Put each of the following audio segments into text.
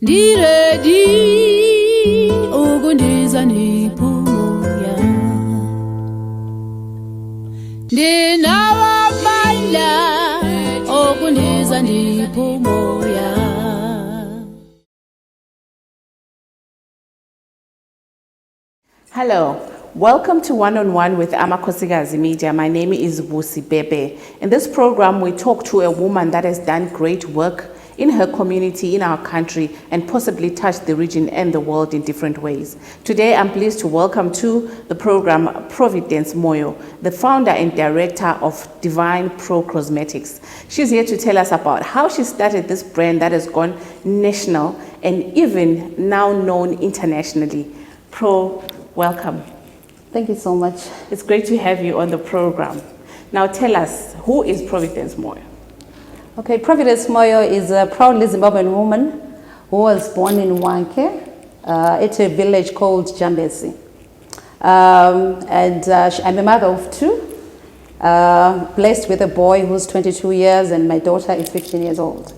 Ndiredi ukundiza niphumoya Ndinawamandla ukundiza niphumoya Hello, welcome to One on One with Amakhosikazi Media. My name is Vusi Bebe. In this program, we talk to a woman that has done great work in her community, in our country, and possibly touched the region and the world in different ways. Today, I'm pleased to welcome to the program Providence Moyo, the founder and director of Divine Pro Cosmetics. She's here to tell us about how she started this brand that has gone national and even now known internationally. Pro, welcome. Thank you so much. It's great to have you on the program. Now tell us, who is Providence Moyo? Okay, Providence Moyo is a proudly Zimbabwean woman who was born in Wanke. It's a village called Jambesi. I'm a mother of two, blessed with a boy who's 22 years and my daughter is 15 years old.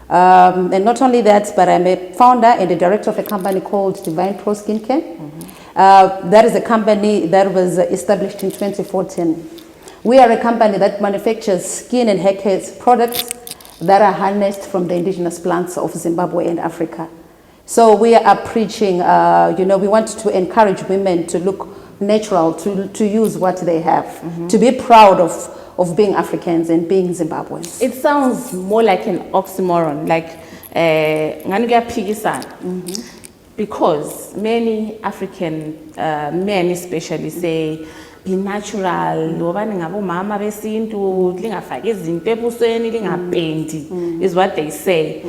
And not only that, but I'm a founder and a director of a company called Divine Pro Skincare. That is a company that was established in 2014. We are a company that manufactures skin and hair care products that are harnessed from the indigenous plants of Zimbabwe and Africa. So we are preaching, we want to encourage women to look natural, to use what they have, to be proud of being Africans and being Zimbabweans. It sounds more like an oxymoron, like because many African men especially say, be natural, is what they say.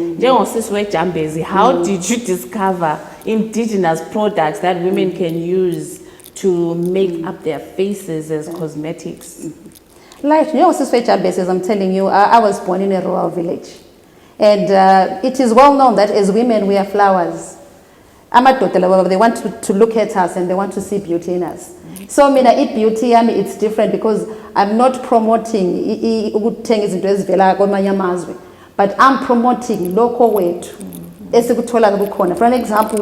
How did you discover indigenous products that women can use to make up their faces as cosmetics? Like, I'm telling you, I was born in a rural village. And it is well known that as women, we are flowers. They want to look at us and they want to see beauty in us. So mina beauty it's different because I'm not promoting but I'm promoting local weight. For an example,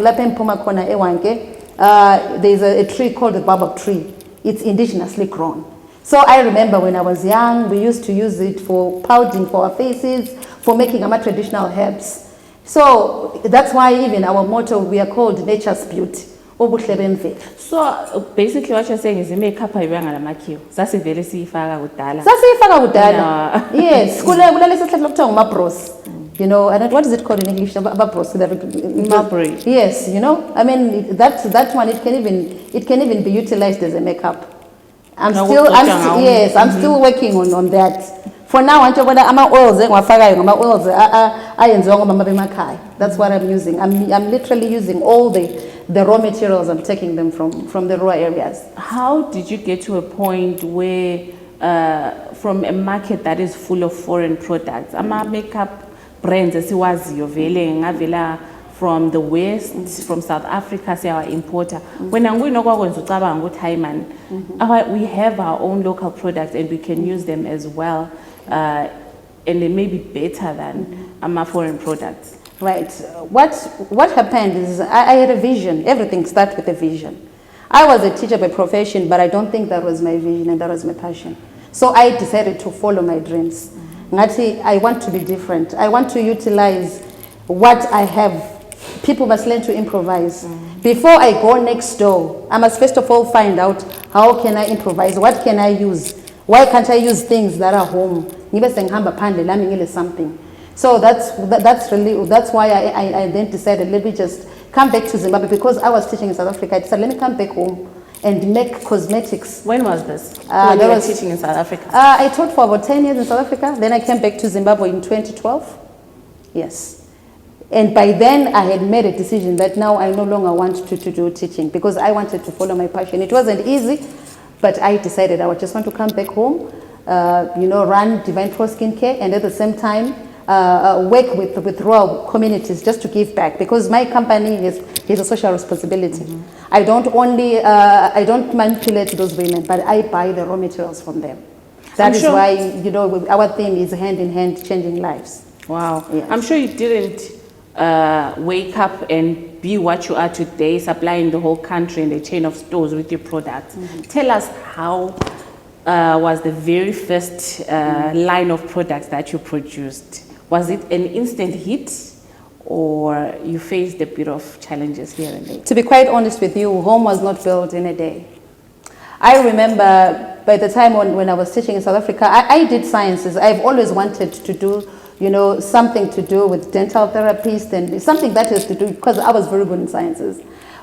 there's a tree called the baobab tree. It's indigenously grown. So I remember when I was young, we used to use it for powdering for our faces, for making our traditional herbs. So that's why even our motto, we are called Nature's Beauty. So basically what you're saying is the makeup I wear on That's a very yes. You know, and what is it called in English? Mulberry. Yes, you know. I mean that one it can even be utilized as a makeup. I'm still working on that. For now, I'm that's what I'm using. I'm literally using all the raw materials. I'm taking them from the raw areas. How did you get to a point where, from a market that is full of foreign products, makeup brands from the West, from South Africa, say our importer. When I'm going we have our own local products and we can use them as well. And they may be better than foreign products. Right. What happened is I had a vision. Everything starts with a vision. I was a teacher by profession, but I don't think that was my vision and that was my passion. So I decided to follow my dreams. I want to be different. I want to utilize what I have. People must learn to improvise. Before I go next door, I must first of all find out how can I improvise, what can I use, why can't I use things that are home? Something. So that's why I then decided, let me just come back to Zimbabwe because I was teaching in South Africa. I decided, let me come back home and make cosmetics. When was this? When you were teaching in South Africa? I taught for about 10 years in South Africa. Then I came back to Zimbabwe in 2012. Yes. And by then I had made a decision that now I no longer want to do teaching because I wanted to follow my passion. It wasn't easy, but I decided I would just want to come back home, run Divine Pro Skincare and at the same time work with rural communities just to give back because my company has a social responsibility. I don't manipulate those women, but I buy the raw materials from them. That is why, our theme is hand in hand changing lives. Wow. Yeah. I'm sure you didn't wake up and be what you are today, supplying the whole country and the chain of stores with your products. Tell us how was the very first line of products that you produced? Was it an instant hit, or you faced a bit of challenges here and there? To be quite honest with you, home was not built in a day. I remember by the time when I was teaching in South Africa, I did sciences. I've always wanted to do, you know, something to do with dental therapists and something that has to do, because I was very good in sciences.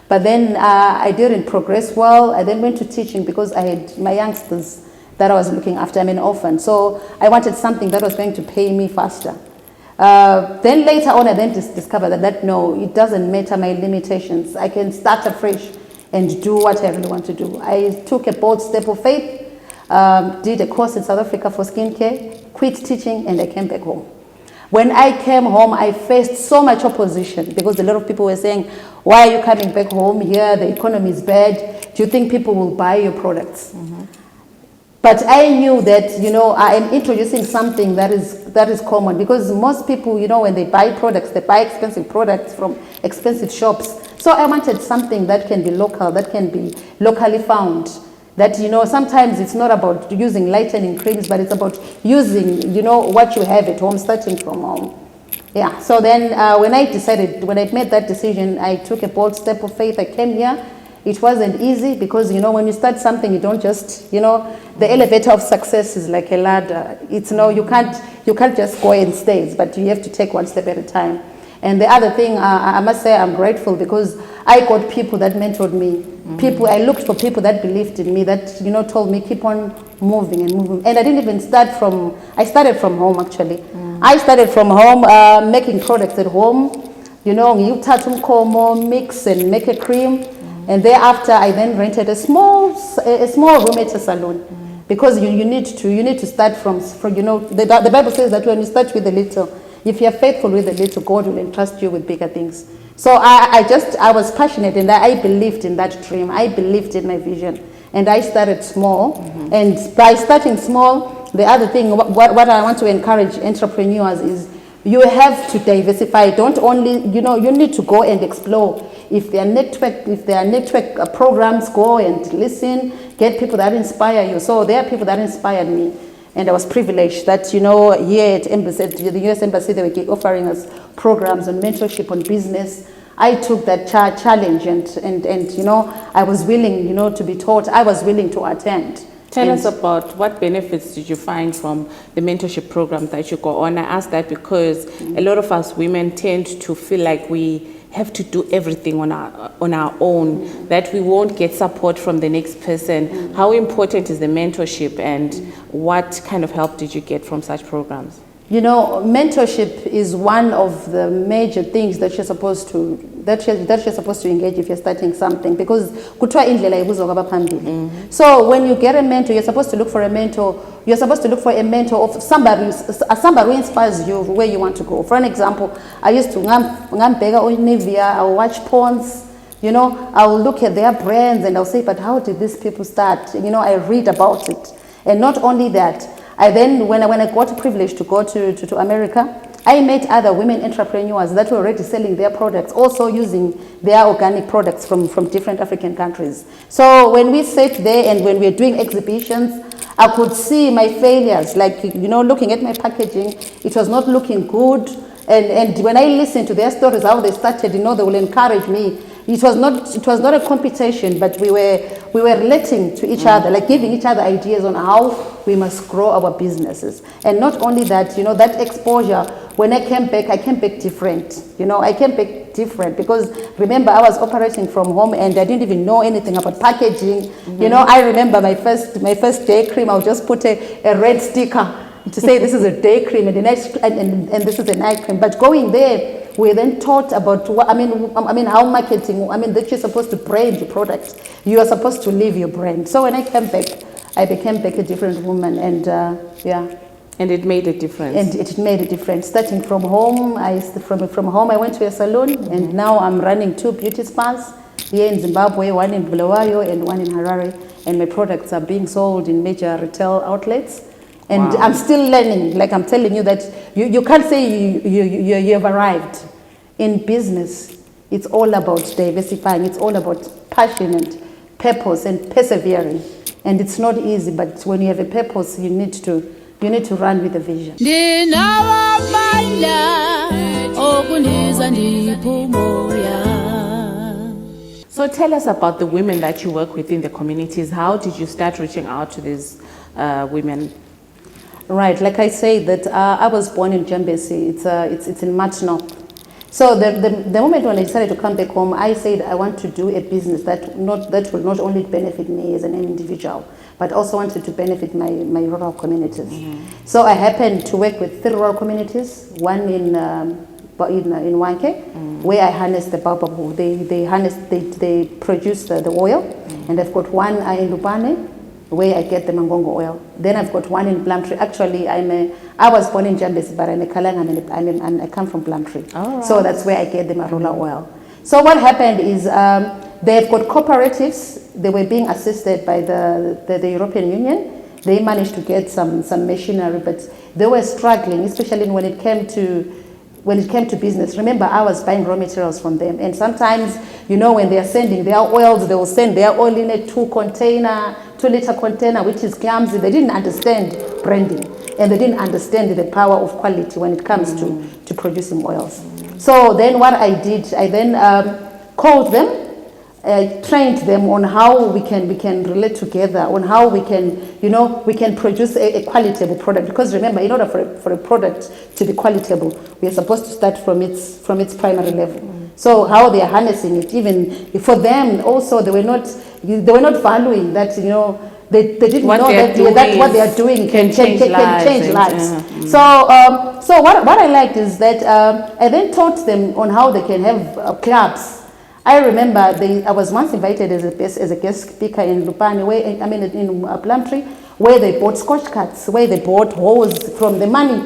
But then I didn't progress well. I then went to teaching because I had my youngsters that I was looking after. I'm an orphan. So I wanted something that was going to pay me faster. Then later on, I then discovered that no, it doesn't matter my limitations. I can start afresh and do what I really want to do. I took a bold step of faith, did a course in South Africa for skincare, quit teaching, and I came back home. When I came home, I faced so much opposition because a lot of people were saying, why are you coming back home here? The economy is bad. Do you think people will buy your products? But I knew that, you know, I am introducing something that is common, because most people, you know, when they buy products, they buy expensive products from expensive shops. So I wanted something that can be local, that can be locally found. That, you know, sometimes it's not about using lightening creams, but it's about using, you know, what you have at home, starting from home. Yeah, so then when I made that decision, I took a bold step of faith. I came here. It wasn't easy because, you know, when you start something, you don't just, you know, the elevator of success is like a ladder. It's, no, you can't just go in stairs, but you have to take one step at a time. And the other thing, I must say I'm grateful because I got people that mentored me. I looked for people that believed in me, that, you know, told me keep on moving and moving. And I didn't even I started from home actually. I started from home, making products at home. You know, you touch mix and make a cream. And thereafter, I then rented a small room at a salon, because you need to start from you know, the Bible says that when you start with a little, if you are faithful with a little, God will entrust you with bigger things. So I was passionate, and I believed in that dream. I believed in my vision, and I started small. And by starting small, the other thing, what I want to encourage entrepreneurs is you have to diversify. Don't only, you know, you need to go and explore. If there are network programs, go and listen, get people that inspire you. So there are people that inspired me, and I was privileged that, you know, here at Embassy, the US Embassy, they were offering us programs on mentorship, on business. I took that challenge, and you know, I was willing, you know, to be taught. I was willing to attend. Tell us about what benefits did you find from the mentorship programs that you go on. I ask that because a lot of us women tend to feel like we have to do everything on our own, that we won't get support from the next person. How important is the mentorship, and what kind of help did you get from such programs? You know, mentorship is one of the major things that you're supposed to engage if you're starting something, because so when you get a mentor, you're supposed to look for a mentor. You're supposed to look for a mentor of somebody who inspires you where you want to go. For an example, I used to I'll watch porns. You know, I'll look at their brands and I'll say, but how did these people start? You know, I read about it. And not only that, I then, when I got the privilege to go to America, I met other women entrepreneurs that were already selling their products, also using their organic products from different African countries. So when we sat there and when we were doing exhibitions, I could see my failures, like, you know, looking at my packaging, it was not looking good. And when I listened to their stories, how they started, you know, they will encourage me. It was not a competition, but we were relating to each other, like giving each other ideas on how we must grow our businesses. And not only that, you know, that exposure, when I came back different. You know, I came back different because, remember, I was operating from home and I didn't even know anything about packaging. You know, I remember my first day cream, I would just put a red sticker to say this is a day cream and this is a night cream. But going there, we then taught about how marketing, that you're supposed to brand your product. You are supposed to live your brand. So when I came back, I became back a different woman, and yeah. And it made a difference. And it made a difference. Starting from home, from home I went to a salon, and now I'm running 2 beauty spas here in Zimbabwe, one in Bulawayo and one in Harare. And my products are being sold in major retail outlets. And wow. I'm still learning. Like I'm telling you that you can't say you have arrived. in business, it's all about diversifying. It's all about passion and purpose and persevering. And it's not easy, but when you have a purpose, you need to run with a vision. So tell us about the women that you work with in the communities. How did you start reaching out to these women? Right, like I say that I was born in Jambesi. It's in Matno. So the moment when I decided to come back home, I said I want to do a business that will not only benefit me as an individual, but also wanted to benefit my rural communities. Mm-hmm. So I happened to work with 3 rural communities, one in Wanke, where I harness the baobab. They produce the oil, and I've got one in Lupane, where I get the mangongo oil. Then I've got one in Plumtree. Actually, I was born in Jambesi, but I'm a Kalanga and I come from Plumtree. Right. So that's where I get the marula oil. So what happened is they've got cooperatives. They were being assisted by the European Union. They managed to get some machinery, but they were struggling, especially when it came to business. Remember, I was buying raw materials from them, and sometimes, when they are sending their oils, they will send their oil in a 2-liter container, which is clumsy. They didn't understand branding, and they didn't understand the power of quality when it comes to producing oils. So then what I did, I then called them, trained them on how we can relate together, on how we can produce a qualitable product. Because remember, in order for a product to be qualitable, we are supposed to start from its primary level. So how they are harnessing it, even for them, also they were not valuing that. They didn't know that what they are doing can change lives. So what I liked is that I then taught them on how they can have clubs. I remember I was once invited as a guest speaker in Lupane, in Plumtree, where they bought scotch cards, where they bought hose from the money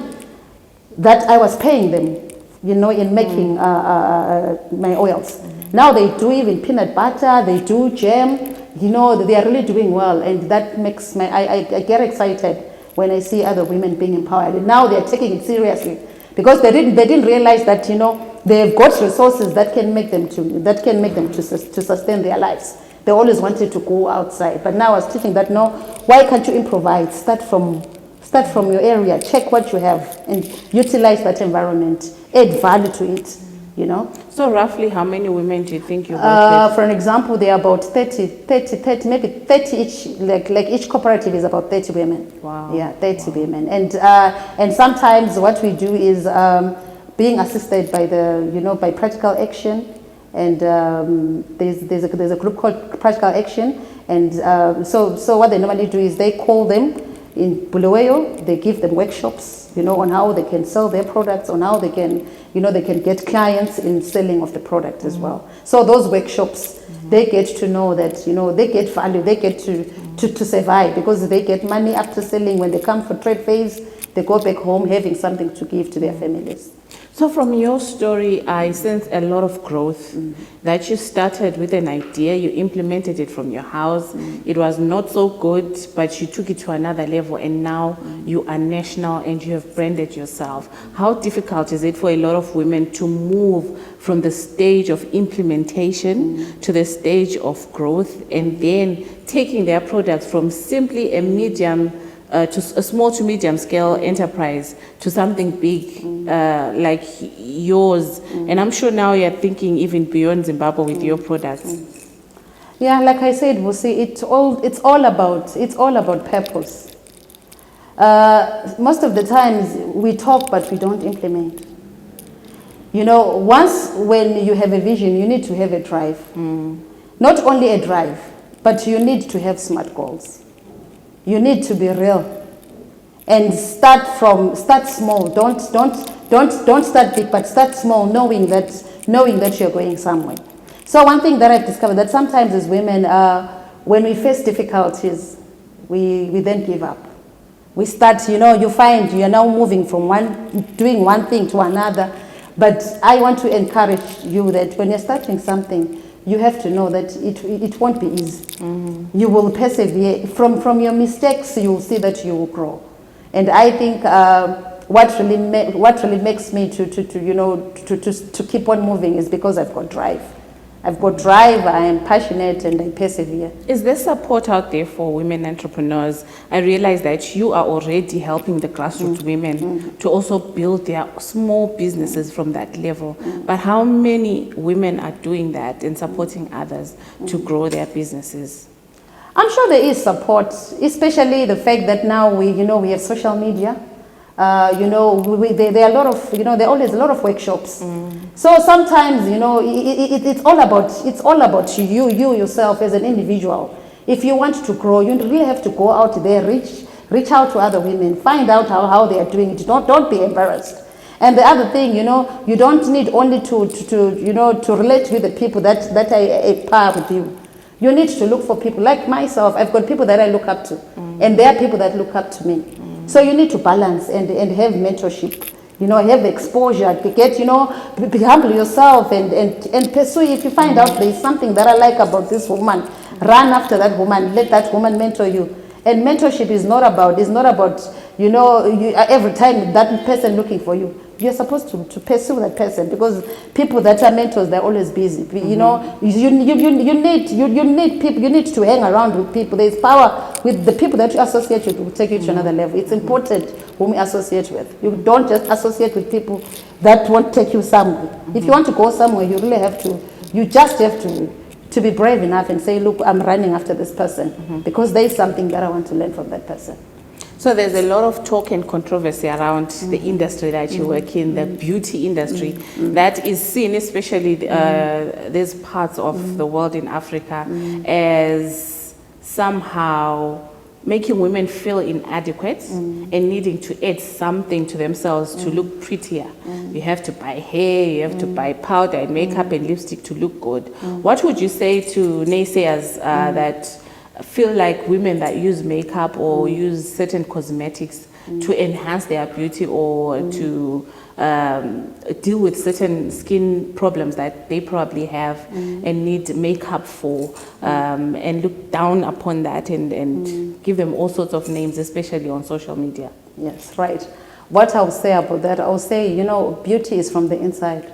that I was paying them, in making my oils. Now they do even peanut butter, they do jam, they are really doing well, and that makes I get excited when I see other women being empowered. And now they are taking it seriously, because they didn't realize that, they've got resources that can make them to sustain their lives. They always wanted to go outside, but now I was teaching that, no, why can't you improvise? Start from your area, check what you have, and utilize that environment, add value to it, So roughly how many women do you think you work with? For an example, there are about 30, maybe 30 each, like each cooperative is about 30 women. Wow. Yeah, 30 women. And sometimes what we do is being assisted by by Practical Action, and there's a group called Practical Action, and so what they normally do is they call them in Bulawayo. They give them workshops, on how they can sell their products, on how they can, they can get clients in selling of the product as well. So those workshops, they get to know that, they get value, they get to survive, because they get money after selling. When they come for trade fairs, they go back home having something to give to their families. So from your story, I sense a lot of growth, that you started with an idea, you implemented it from your house. It was not so good, but you took it to another level, and now you are national and you have branded yourself. How difficult is it for a lot of women to move from the stage of implementation to the stage of growth, and then taking their products from simply a medium to a small to medium scale enterprise to something big like yours? And I'm sure now you're thinking even beyond Zimbabwe with your products. Yeah, like I said, Vusi, it's all about purpose. Most of the times we talk, but we don't implement. Once when you have a vision, you need to have a drive. Not only a drive, but you need to have SMART goals. You need to be real, and start small. Don't start big, but start small, knowing that you're going somewhere. So one thing that I've discovered, that sometimes as women, when we face difficulties, we then give up. We start, you find you're now moving from doing one thing to another. But I want to encourage you that when you're starting something, you have to know that it won't be easy. You will persevere. From your mistakes, you will see that you will grow. And I think what really makes me to keep on moving is because I've got drive. I've got drive, I am passionate, and I persevere. Is there support out there for women entrepreneurs? I realize that you are already helping the grassroots women to also build their small businesses from that level. But how many women are doing that and supporting others to grow their businesses? I'm sure there is support, especially the fact that now we have social media. There are a lot of, there are always a lot of workshops. So sometimes, it's all about you yourself as an individual. If you want to grow, you really have to go out there, reach out to other women, find out how they are doing it. Don't be embarrassed. And the other thing, you don't need only to relate with the people that are a par with you. You need to look for people like myself. I've got people that I look up to, and there are people that look up to me. So you need to balance and have mentorship, have exposure, be humble yourself and pursue. If you find out there is something that I like about this woman, run after that woman, let that woman mentor you. And mentorship is not about every time that person looking for you. You're supposed to pursue that person, because people that are mentors, they're always busy. You need people. You need to hang around with people. There's power with the people that you associate with, will take you to another level. It's important whom you associate with. You don't just associate with people that won't take you somewhere. If you want to go somewhere, you really have to. You just have to be brave enough and say, look, I'm running after this person because there is something that I want to learn from that person. So there's a lot of talk and controversy around the industry that you work in, the beauty industry, that is seen, especially these parts of the world in Africa, as somehow making women feel inadequate and needing to add something to themselves to look prettier. You have to buy hair, you have to buy powder and makeup and lipstick to look good. What would you say to naysayers that feel like women that use makeup or use certain cosmetics to enhance their beauty or to deal with certain skin problems that they probably have and need makeup for, and look down upon that and give them all sorts of names, especially on social media? Yes, right. What I'll say about that, I'll say, beauty is from the inside.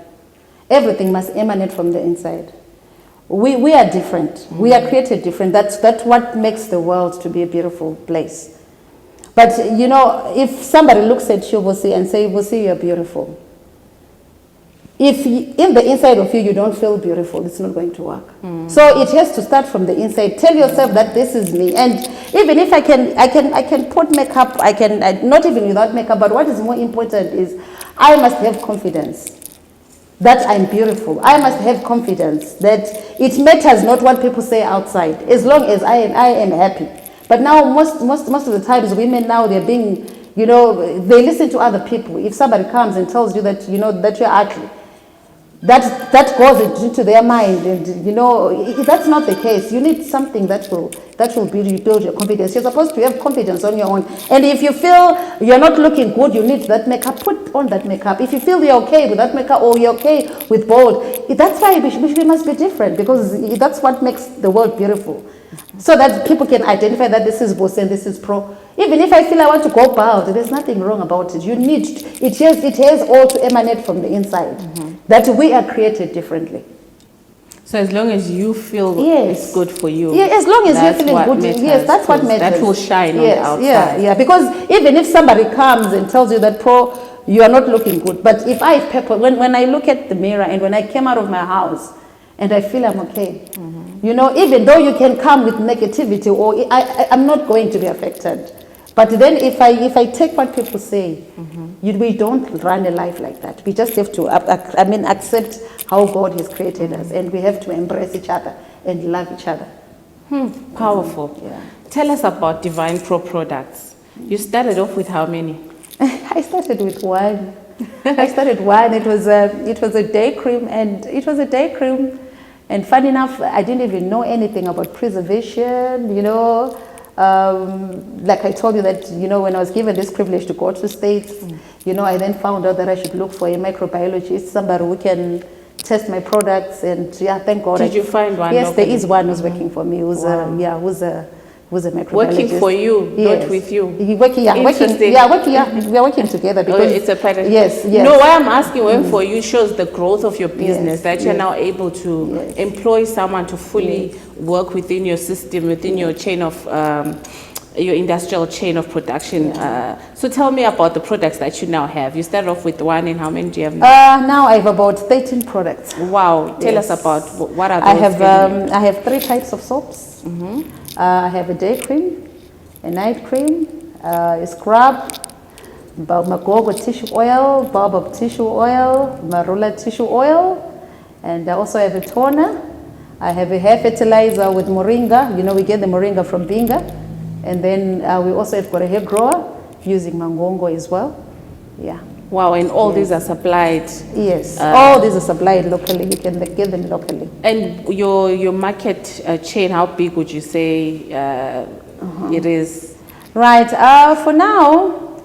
Everything must emanate from the inside. We are different. We are created different. That's what makes the world to be a beautiful place. But, if somebody looks at you, and say, you're beautiful. If in the inside of you, you don't feel beautiful, it's not going to work. So it has to start from the inside. Tell yourself that this is me. And even if I can put makeup, not even without makeup, but what is more important is I must have confidence that I'm beautiful. I must have confidence that it matters not what people say outside, as long as I am happy. But now most of the times women now, they're being, they listen to other people. If somebody comes and tells you that, that you're ugly, that goes into their mind, and that's not the case. You need something that will build your confidence. You're supposed to have confidence on your own. And if you feel you're not looking good, you need that makeup, put on that makeup. If you feel you're okay with that makeup or you're okay with bold, that's why we must be different, because that's what makes the world beautiful. So that people can identify that this is Boss and this is Pro. Even if I feel I want to go bald, there's nothing wrong about it. It has all to emanate from the inside. That we are created differently. So as long as you feel it's good for you. Yeah, as long as you're feeling good. Yes, that's what matters. That will shine on the outside. Yeah. Because even if somebody comes and tells you that, Pro, you are not looking good. But if I pepper, when I look at the mirror and when I came out of my house and I feel I'm okay, even though you can come with negativity, or I'm not going to be affected. But then if I take what people say, we don't run a life like that. We just have to accept how God has created us, and we have to embrace each other and love each other. Powerful. Yeah. Tell us about Divine Pro products. You started off with how many? I started with one. It was a day cream, and funny enough, I didn't even know anything about preservation. Like I told you that, when I was given this privilege to go to the States, I then found out that I should look for a microbiologist, somebody who can test my products, and thank God. Did you find one? Yes, locally? There is one who's working for me, who's who's a microbiologist. Working for you, Yes. not with you. Working, yeah, Interesting. we are working together because It's a partnership. Yes. No, why I'm asking when for you shows the growth of your business, Yes, that you're yes. now able to Yes. employ someone to fully work within your system, within your chain of your industrial chain of production. So tell me about the products that you now have. You started off with one, and how many do you have now? Now I have about 13 products. Wow, tell Yes. us about what are those? I have 3 types of soaps. I have a day cream, a night cream, a scrub, Magogo tissue oil, baobab tissue oil, marula tissue oil, and I also have a toner. I have a hair fertilizer with moringa. You know, we get the moringa from Binga. And then we also have got a hair grower using mangongo as well. Yeah. Wow, and all these are supplied. Yes, all these are supplied locally. You can get them locally. And your market chain, how big would you say it is? Right. For now,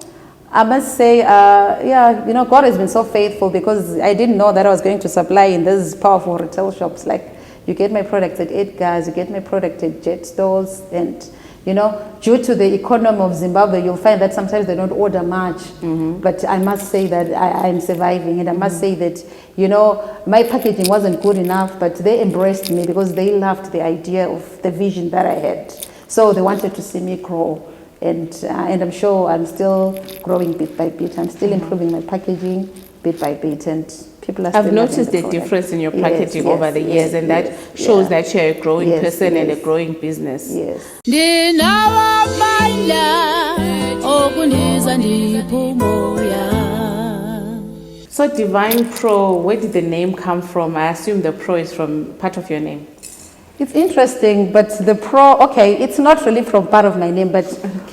I must say, yeah, you know, God has been so faithful because I didn't know that I was going to supply in these powerful retail shops. Like, you get my product at Edgar's, you get my product at Jet stores, and you know, due to the economy of Zimbabwe, you'll find that sometimes they don't order much. But I must say that I'm surviving, and I must say that, you know, my packaging wasn't good enough, but they embraced me because they loved the idea of the vision that I had. So they wanted to see me grow, and I'm sure I'm still growing bit by bit. I'm still improving my packaging bit by bit, and people are still I've noticed the product. difference in your Yes, packaging yes, over the yes, years, and that yes, shows yeah. that you're a growing Yes, person and a yes. growing business. Yes. Ndinawabandla okundiza ndiphumoya. So Divine Pro, where did the name come from? I assume the Pro is from part of your name. It's interesting, but the Pro, okay, it's not really from part of my name, but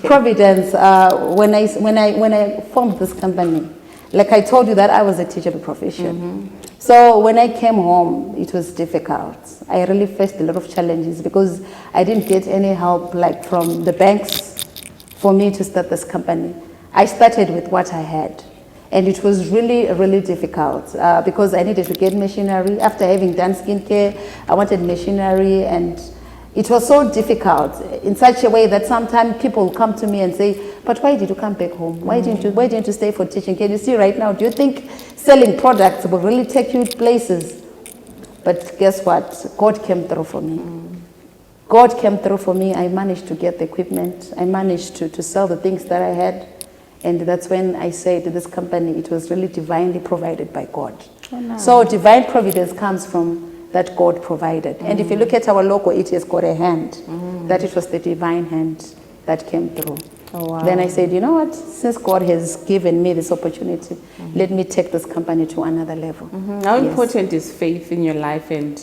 Providence, when I formed this company, like I told you that I was a teacher by profession. So when I came home, it was difficult. I really faced a lot of challenges because I didn't get any help like from the banks for me to start this company. I started with what I had. And it was really, really difficult because I needed to get machinery. After having done skincare, I wanted machinery, and it was so difficult in such a way that sometimes people come to me and say, but why did you come back home? Why didn't you stay for teaching? Can you see right now, do you think selling products will really take you places? But guess what? God came through for me. God came through for me. I managed to get the equipment. I managed to sell the things that I had. And that's when I said to this company, it was really divinely provided by God. Oh, nice. So divine providence comes from that God provided. And if you look at our logo, it has got a hand. That it was the divine hand that came through. Oh, wow. Then I said, you know what, since God has given me this opportunity, let me take this company to another level. How Yes. important is faith in your life and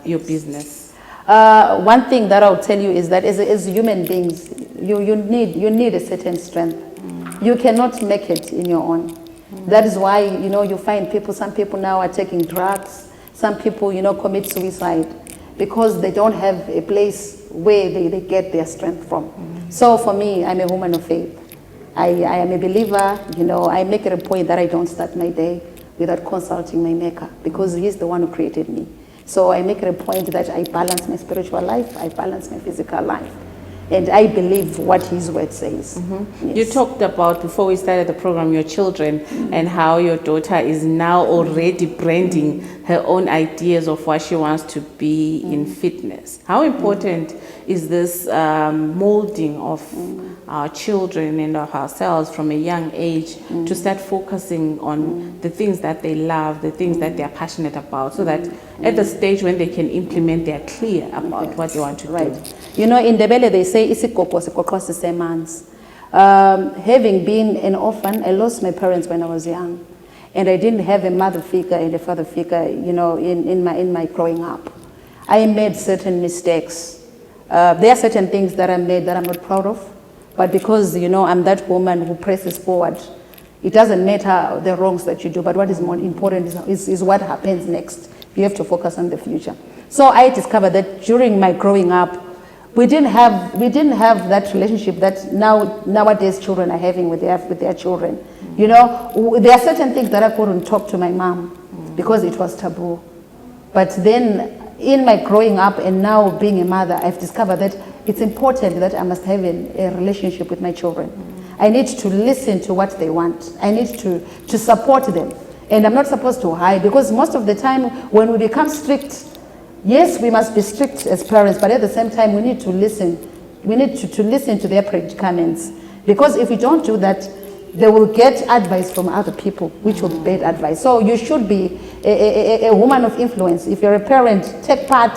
your business? One thing that I'll tell you is that as human beings, you need a certain strength. You cannot make it in your own. That is why, you know, you find some people now are taking drugs. Some people, you know, commit suicide because they don't have a place where they get their strength from. So for me, I'm a woman of faith. I am a believer. You know, I make it a point that I don't start my day without consulting my maker because he's the one who created me. So I make it a point that I balance my spiritual life, I balance my physical life. And I believe what his word says. Yes. You talked about, before we started the program, your children and how your daughter is now already branding her own ideas of what she wants to be in fitness. How important is this molding of our children and of ourselves from a young age to start focusing on the things that they love, the things that they are passionate about, so that at the stage when they can implement, they are clear about what they want to do. You know, in Ndebele they say, having been an orphan, I lost my parents when I was young. And I didn't have a mother figure and a father figure, you know, in my growing up. I made certain mistakes. There are certain things that I made that I'm not proud of. But because, you know, I'm that woman who presses forward, it doesn't matter the wrongs that you do, but what is more important is what happens next. You have to focus on the future. So I discovered that during my growing up, we didn't have that relationship that nowadays children are having with their children. You know, there are certain things that I couldn't talk to my mom because it was taboo. But then in my growing up and now being a mother, I've discovered that it's important that I must have a relationship with my children. I need to listen to what they want. I need to support them. And I'm not supposed to hide, because most of the time when we become strict, yes, we must be strict as parents, but at the same time we need to listen. We need to listen to their predicaments. Because if we don't do that, they will get advice from other people, which will be bad advice. So you should be a woman of influence. If you're a parent, take part,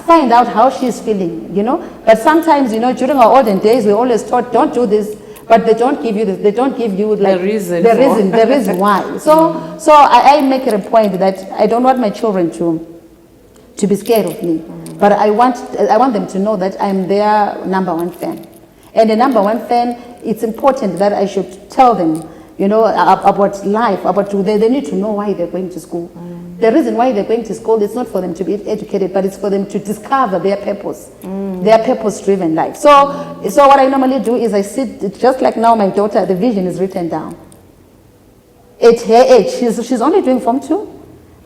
find out how she's feeling, you know. But sometimes, you know, during our olden days, we always thought, don't do this, but they don't give you this, they don't give you like the reason why. So I make it a point that I don't want my children to be scared of me, but I want them to know that I'm their #1 fan. And the #1 fan, it's important that I should tell them, you know, about life, they need to know why they're going to school. The reason why they're going to school is not for them to be educated, but it's for them to discover their purpose, their purpose-driven life. So what I normally do is I sit, just like now my daughter, the vision is written down. At her age, she's only doing Form 2,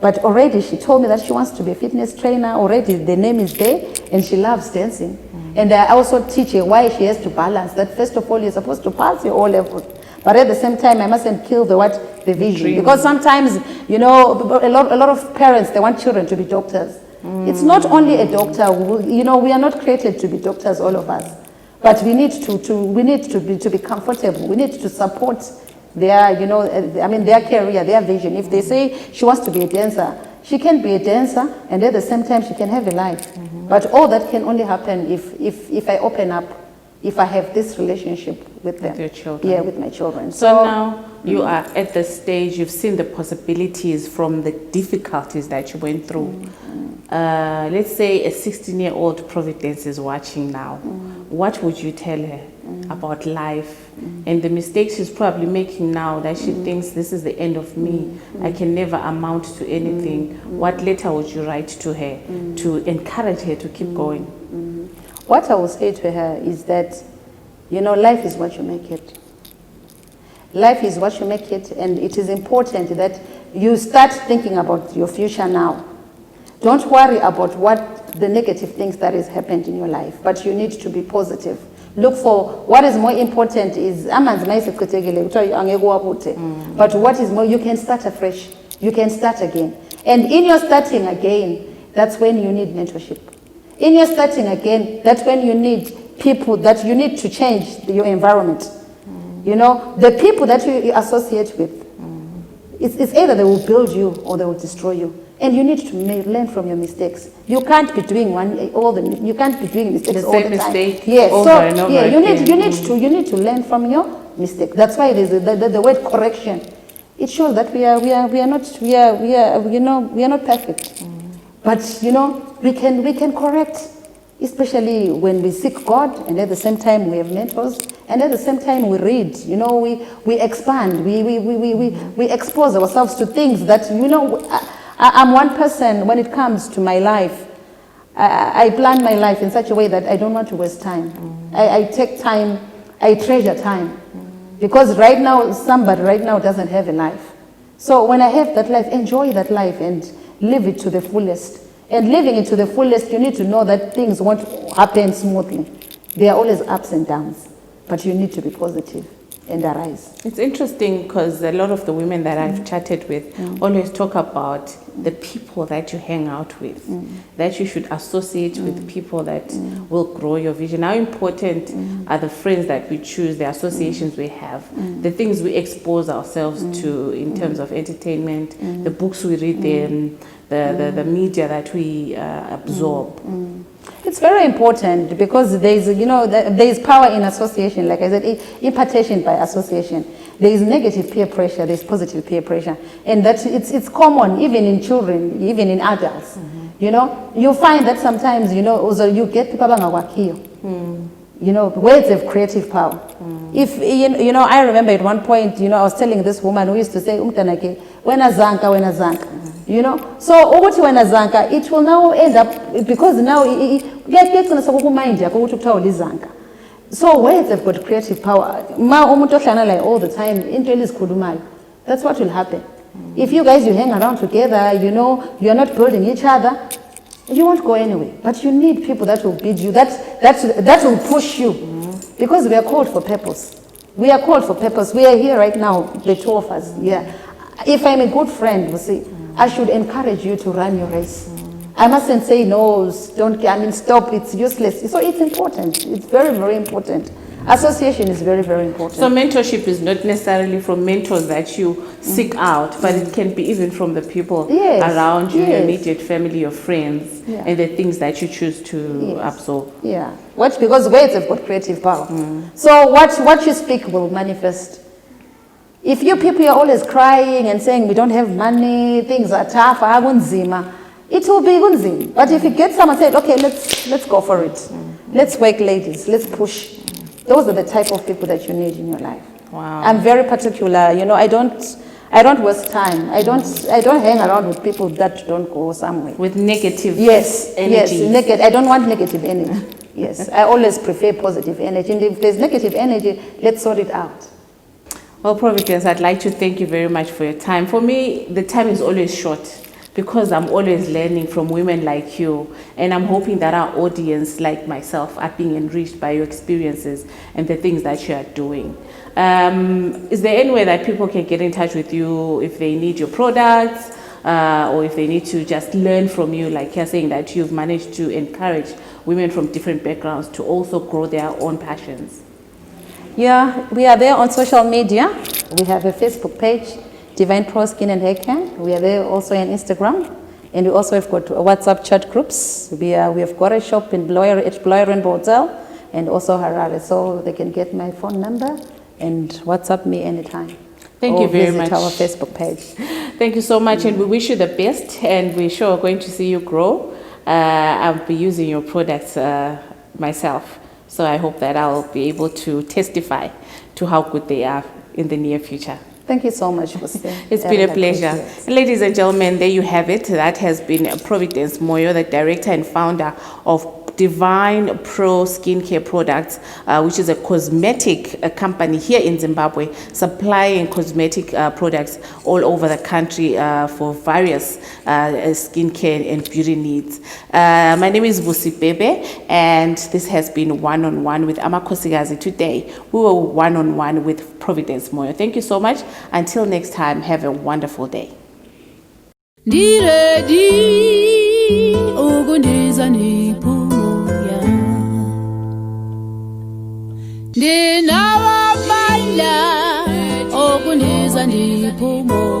but already she told me that she wants to be a fitness trainer. Already the name is there, and she loves dancing. And I also teach her why she has to balance that. First of all, you're supposed to pass your O levels, but at the same time, I mustn't kill the vision. Because sometimes, you know, a lot of parents, they want children to be doctors. It's not only a doctor. You know, we are not created to be doctors, all of us. But we need to be comfortable. We need to support their, you know, their career, their vision. If they say she wants to be a dancer, she can be a dancer, and at the same time, she can have a life. But all that can only happen if I open up, if I have this relationship with them. With your children. Yeah, with my children. So now you are at the stage, you've seen the possibilities from the difficulties that you went through. Let's say a 16-year-old Providence is watching now. What would you tell her about life and the mistakes she's probably making now, that she thinks this is the end of me, I can never amount to anything? What letter would you write to her to encourage her to keep going? What I will say to her is that, you know, life is what you make it. Life is what you make it, and it is important that you start thinking about your future now. Don't worry about what the negative things that has happened in your life, but you need to be positive. Look for what is more important is but what is more, you can start afresh. You can start again. And in your starting again, that's when you need mentorship. In your starting again, that's when you need people, that you need to change your environment. You know, the people that you associate with, it's either they will build you or they will destroy you. And you need to learn from your mistakes. You can't be doing you can't be doing mistakes all the time. Mistake yes, over and over you again. need to learn from your mistake. That's why there's the word correction. It shows that we are not perfect. But you know, we can correct, especially when we seek God, and at the same time we have mentors, and at the same time we read. You know, we expand, we expose ourselves to things that, you know. I'm one person when it comes to my life. I plan my life in such a way that I don't want to waste time. I take time, I treasure time. Because right now, somebody right now doesn't have a life. So when I have that life, enjoy that life and live it to the fullest. And living it to the fullest, you need to know that things won't happen smoothly. There are always ups and downs, but you need to be positive and arise. It's interesting because a lot of the women that I've chatted with always talk about the people that you hang out with, that you should associate with people that will grow your vision. How important are the friends that we choose, the associations we have, the things we expose ourselves to in terms of entertainment, the books we read, the media that we absorb. It's very important because there's power in association. Like I said, impartation by association. There is negative peer pressure, there's positive peer pressure. And that it's common even in children, even in adults. You know, you find that sometimes, you know, also you get people you know, words have creative power. If, you know, I remember at one point, you know, I was telling this woman who used to say, wena zanka. You know, so wena zanka, it will now end up, because now so words have got creative power. All the time, that's what will happen. If you guys, you hang around together, you know, you are not building each other, you won't go anywhere. But you need people that will build you, that that will push you, because we are called for purpose. We are called for purpose. We are here right now, the two of us. Yeah. If I'm a good friend, you see, I should encourage you to run your race. I mustn't say no, stop, it's useless. So it's important. It's very, very important. Association is very, very important. So mentorship is not necessarily from mentors that you seek out, but it can be even from the people around you, your immediate family, your friends, and the things that you choose to absorb. Yeah. Because words have got creative power. So what you speak will manifest. If you people are always crying and saying we don't have money, things are tough, it will be unzima. But if you get someone saying, okay, let's go for it. Let's work, ladies. Let's push. Those are the type of people that you need in your life. Wow. I'm very particular. I don't waste time. I don't hang around with people that don't go somewhere. With negative energy. Yes, I don't want negative energy. Yes, I always prefer positive energy. And if there's negative energy, let's sort it out. Well, Providence, I'd like to thank you very much for your time. For me, the time is always short, because I'm always learning from women like you, and I'm hoping that our audience, like myself, are being enriched by your experiences and the things that you are doing. Is there any way that people can get in touch with you if they need your products, or if they need to just learn from you, like you're saying that you've managed to encourage women from different backgrounds to also grow their own passions? Yeah, we are there on social media. We have a Facebook page, Divine Pro Skin and Hair Care. We are there also on Instagram, and we also have got WhatsApp chat groups. We have got a shop in Bloyer Rainbow Hotel, and also Harare, so they can get my phone number and WhatsApp me anytime. Thank you very much. Visit our Facebook page. Thank you so much, and we wish you the best, and we're sure we're going to see you grow. I'll be using your products myself, so I hope that I'll be able to testify to how good they are in the near future. Thank you so much, Busi. It's been a pleasure. Ladies and gentlemen, there you have it. That has been Providence Moyo, the director and founder of Divine Pro Skincare Products, which is a cosmetic company here in Zimbabwe, supplying cosmetic products all over the country for various skincare and beauty needs. My name is Busi Bebe, and this has been One-on-One with Amakhosikazi. Today, we were one-on-one with Providence Moyo. Thank you so much. Until next time, have a wonderful day. Ndinawabanda okundiza ndiphumo